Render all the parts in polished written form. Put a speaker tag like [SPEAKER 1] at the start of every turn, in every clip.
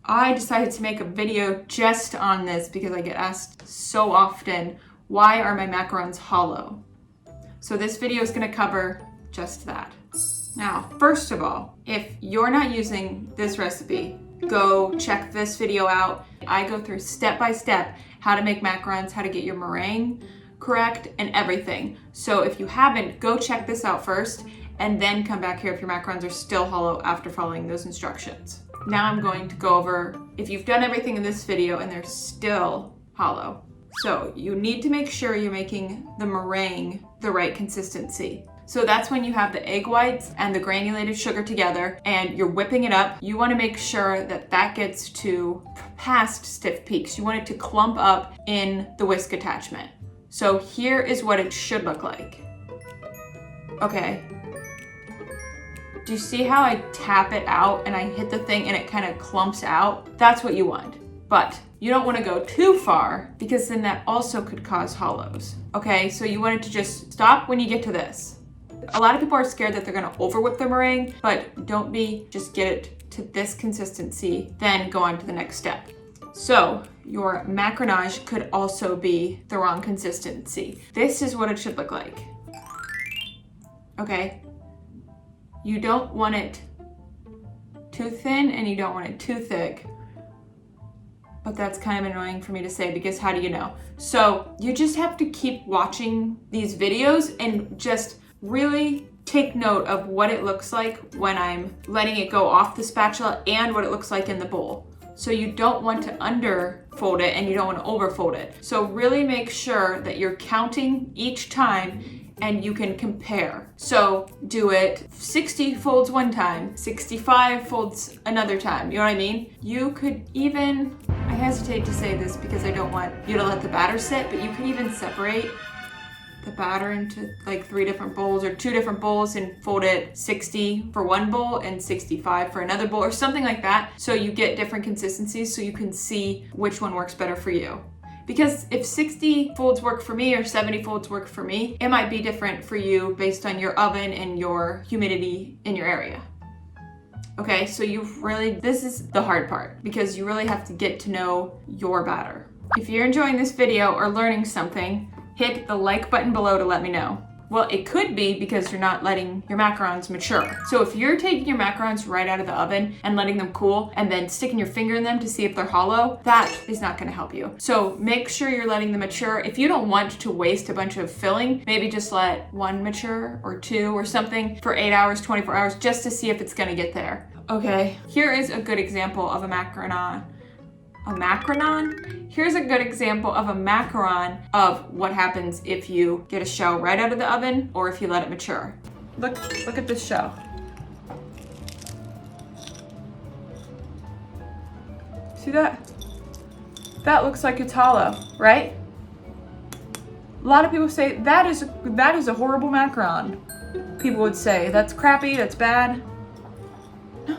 [SPEAKER 1] I decided to make a video just on this because I get asked so often, why are my macarons hollow? So this video is going to cover just that. Now, first of all, if you're not using this recipe, go check this video out. I go through step by step how to make macarons, how to get your meringue correct, and everything. So if you haven't, go check this out first, and then come back here if your macarons are still hollow after following those instructions. Now I'm going to go over if you've done everything in this video and they're still hollow. So you need to make sure you're making the meringue the right consistency. So that's when you have the egg whites and the granulated sugar together and you're whipping it up. You want to make sure that that gets to past stiff peaks. You want it to clump up in the whisk attachment. So here is what it should look like. Okay. Do you see how I tap it out and I hit the thing and it kind of clumps out? That's what you want. But you don't want to go too far because then that also could cause hollows. Okay, so you want it to just stop when you get to this. A lot of people are scared that they're going to over whip the meringue, but don't be, just get it to this consistency, then go on to the next step. So your macaronage could also be the wrong consistency. This is what it should look like. Okay. You don't want it too thin and you don't want it too thick. But that's kind of annoying for me to say because how do you know? So you just have to keep watching these videos and just really take note of what it looks like when I'm letting it go off the spatula and what it looks like in the bowl. So you don't want to underfold it and you don't want to overfold it. So really make sure that you're counting each time and you can compare. So do it 60 folds one time, 65 folds another time. You know what I mean? You could even, I hesitate to say this because I don't want you to let the batter sit, but you could even separate the batter into like 3 different bowls or 2 different bowls and fold it 60 for one bowl and 65 for another bowl or something like that. So you get different consistencies so you can see which one works better for you. Because if 60 folds work for me or 70 folds work for me, it might be different for you based on your oven and your humidity in your area. Okay, so this is the hard part because you really have to get to know your batter. If you're enjoying this video or learning something, hit the like button below to let me know. Well, it could be because you're not letting your macarons mature. So if you're taking your macarons right out of the oven and letting them cool and then sticking your finger in them to see if they're hollow, that is not going to help you. So make sure you're letting them mature. If you don't want to waste a bunch of filling, maybe just let 1 mature or 2 or something for 8 hours, 24 hours, just to see if it's going to get there. Okay, here is a good example of a macaron. Here's a good example of a macaron of what happens if you get a shell right out of the oven or if you let it mature. Look at this shell. See that? That looks like it's hollow, right? A lot of people say that is a horrible macaron. People would say that's crappy, that's bad. No,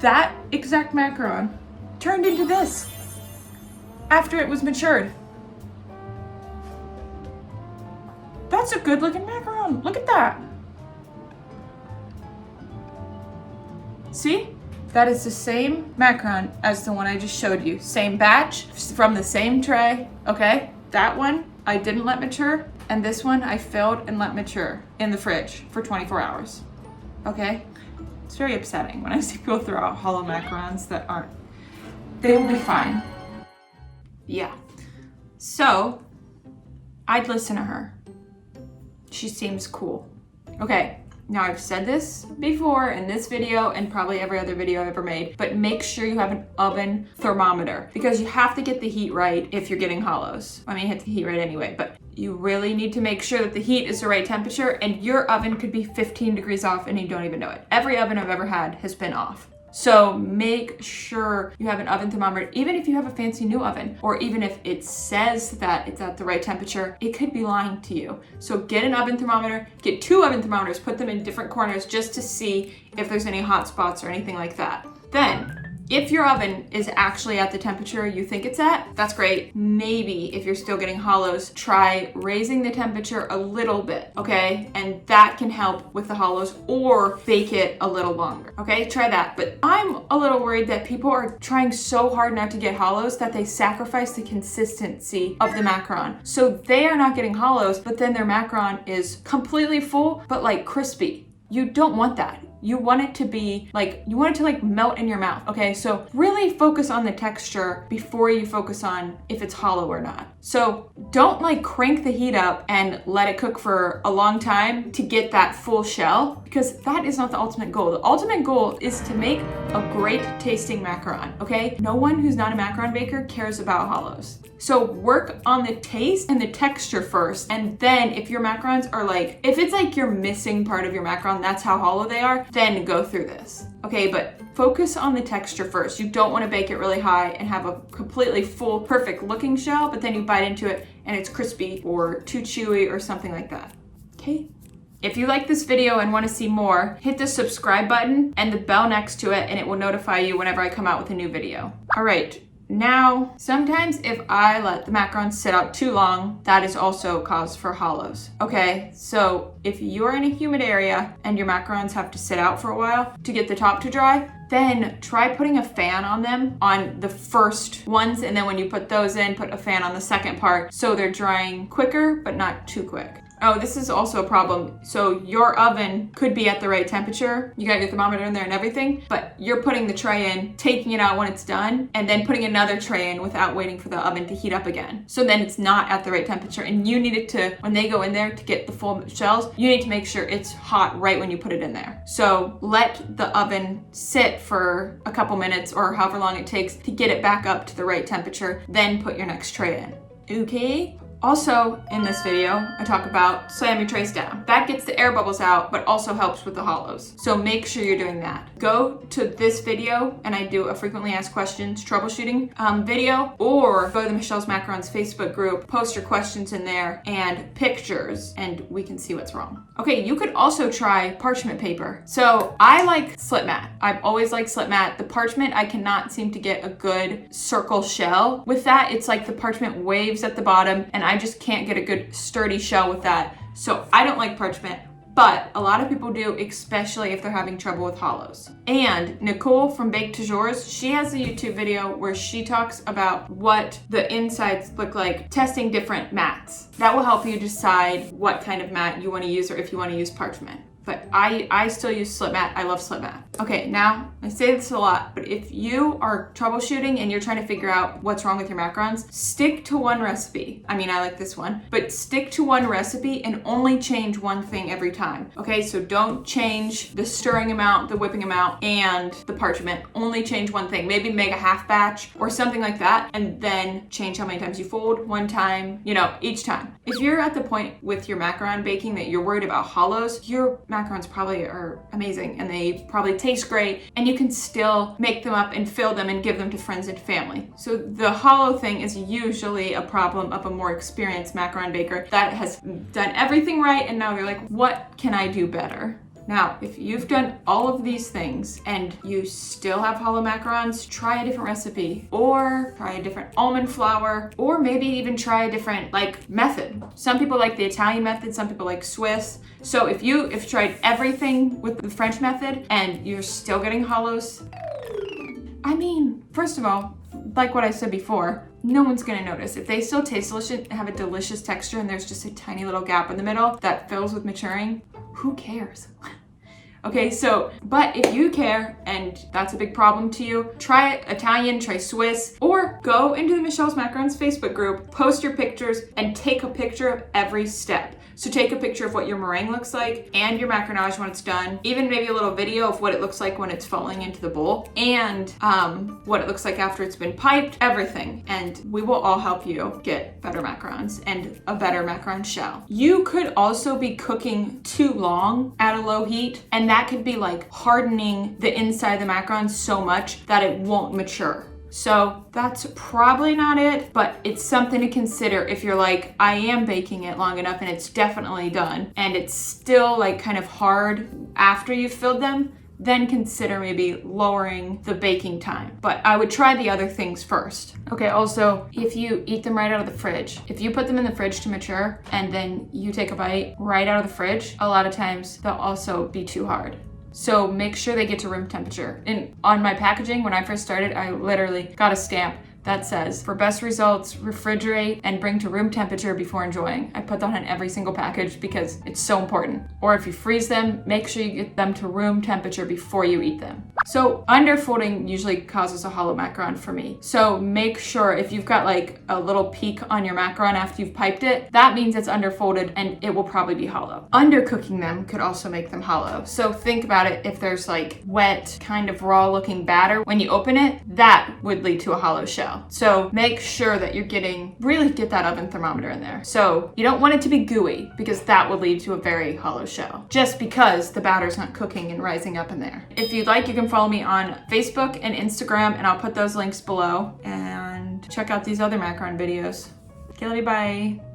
[SPEAKER 1] that exact macaron turned into this after it was matured. That's a good looking macaron. Look at that. See? That is the same macaron as the one I just showed you. Same batch from the same tray. Okay? That one I didn't let mature, and this one I filled and let mature in the fridge for 24 hours. Okay? It's very upsetting when I see people throw out hollow macarons that aren't. They will be fine. Yeah. So, I'd listen to her. She seems cool. Okay, now I've said this before in this video and probably every other video I've ever made, but make sure you have an oven thermometer because you have to get the heat right if you're getting hollows. I mean, hit the heat right anyway, but you really need to make sure that the heat is the right temperature and your oven could be 15 degrees off and you don't even know it. Every oven I've ever had has been off. So make sure you have an oven thermometer, even if you have a fancy new oven, or even if it says that it's at the right temperature, it could be lying to you. So get an oven thermometer, get 2 oven thermometers, put them in different corners just to see if there's any hot spots or anything like that. Then If your oven is actually at the temperature you think it's at, that's great. Maybe if you're still getting hollows, try raising the temperature a little bit, okay? And that can help with the hollows, or bake it a little longer, okay? Try that. But I'm a little worried that people are trying so hard not to get hollows that they sacrifice the consistency of the macaron. So they are not getting hollows, but then their macaron is completely full, but like crispy. You don't want that. You want it to be like, you want it to like melt in your mouth, okay? So really focus on the texture before you focus on if it's hollow or not. So don't like crank the heat up and let it cook for a long time to get that full shell, because that is not the ultimate goal. The ultimate goal is to make a great tasting macaron, okay? No one who's not a macaron baker cares about hollows. So work on the taste and the texture first, and then if your macarons are like, if it's like you're missing part of your macaron, that's how hollow they are, then go through this. Okay, but focus on the texture first. You don't want to bake it really high and have a completely full, perfect looking shell, but then you bite into it and it's crispy or too chewy or something like that. Okay? If you like this video and want to see more, hit the subscribe button and the bell next to it, and it will notify you whenever I come out with a new video. All right. Now, sometimes if I let the macarons sit out too long, that is also cause for hollows. Okay, so if you're in a humid area and your macarons have to sit out for a while to get the top to dry, then try putting a fan on them on the first ones, and then when you put those in, put a fan on the second part so they're drying quicker, but not too quick. Oh, this is also a problem. So your oven could be at the right temperature. You got your thermometer in there and everything, but you're putting the tray in, taking it out when it's done, and then putting another tray in without waiting for the oven to heat up again. So then it's not at the right temperature, and you need it to, when they go in there to get the full shells, you need to make sure it's hot right when you put it in there. So let the oven sit for a couple minutes or however long it takes to get it back up to the right temperature, then put your next tray in. Okay? Also, in this video, I talk about slam your trays down. That gets the air bubbles out, but also helps with the hollows. So make sure you're doing that. Go to this video, and I do a frequently asked questions troubleshooting video, or go to the Michelle's Macarons Facebook group, post your questions in there, and pictures, and we can see what's wrong. Okay, you could also try parchment paper. So I like slip mat. I've always liked slip mat. The parchment, I cannot seem to get a good circle shell. With that, it's like the parchment waves at the bottom, and I just can't get a good sturdy shell with that. So I don't like parchment, but a lot of people do, especially if they're having trouble with hollows. And Nicole from Bake to Yours, she has a YouTube video where she talks about what the insides look like, testing different mats. That will help you decide what kind of mat you want to use, or if you want to use parchment. But I still use slip mat. I love slip mat. Okay, now I say this a lot, but if you are troubleshooting and you're trying to figure out what's wrong with your macarons, stick to one recipe. I mean, I like this one, but stick to one recipe and only change one thing every time. Okay, so don't change the stirring amount, the whipping amount, and the parchment. Only change one thing. Maybe make a half batch or something like that, and then change how many times you fold, one time, you know, each time. If you're at the point with your macaron baking that you're worried about hollows, your macarons probably are amazing and they probably taste great, and you can still make them up and fill them and give them to friends and family. So the hollow thing is usually a problem of a more experienced macaron baker that has done everything right, and now they're like, what can I do better? Now, if you've done all of these things and you still have hollow macarons, try a different recipe, or try a different almond flour, or maybe even try a different method. Some people like the Italian method, some people like Swiss. So if you've tried everything with the French method and you're still getting hollows, I mean, first of all, like what I said before, no one's gonna notice. If they still taste delicious and have a delicious texture and there's just a tiny little gap in the middle that fills with maturing, who cares? Okay, so, but if you care and that's a big problem to you, try Italian, try Swiss, or go into the Michelle's Macarons Facebook group, post your pictures, and take a picture of every step. So take a picture of what your meringue looks like and your macaronage when it's done, even maybe a little video of what it looks like when it's falling into the bowl, and what it looks like after it's been piped, everything. And we will all help you get better macarons and a better macaron shell. You could also be cooking too long at a low heat, and that could be like hardening the inside of the macarons so much that it won't mature. So that's probably not it, but it's something to consider if you're like, I am baking it long enough and it's definitely done, and it's still like kind of hard after you've filled them. then consider maybe lowering the baking time. But I would try the other things first. Okay, also, if you eat them right out of the fridge, if you put them in the fridge to mature and then you take a bite right out of the fridge, a lot of times they'll also be too hard. So make sure they get to room temperature. And on my packaging, when I first started, I literally got a stamp that says, for best results, refrigerate and bring to room temperature before enjoying. I put that on every single package because it's so important. Or if you freeze them, make sure you get them to room temperature before you eat them. So underfolding usually causes a hollow macaron for me. So make sure if you've got like a little peak on your macaron after you've piped it, that means it's underfolded and it will probably be hollow. Undercooking them could also make them hollow. So think about it, if there's like wet, kind of raw looking batter, when you open it, that would lead to a hollow shell. So make sure that you're really get that oven thermometer in there. So you don't want it to be gooey because that would lead to a very hollow shell, just because the batter's not cooking and rising up in there. If you'd like, you can follow me on Facebook and Instagram, and I'll put those links below, and check out these other macaron videos. Okay, love you, bye.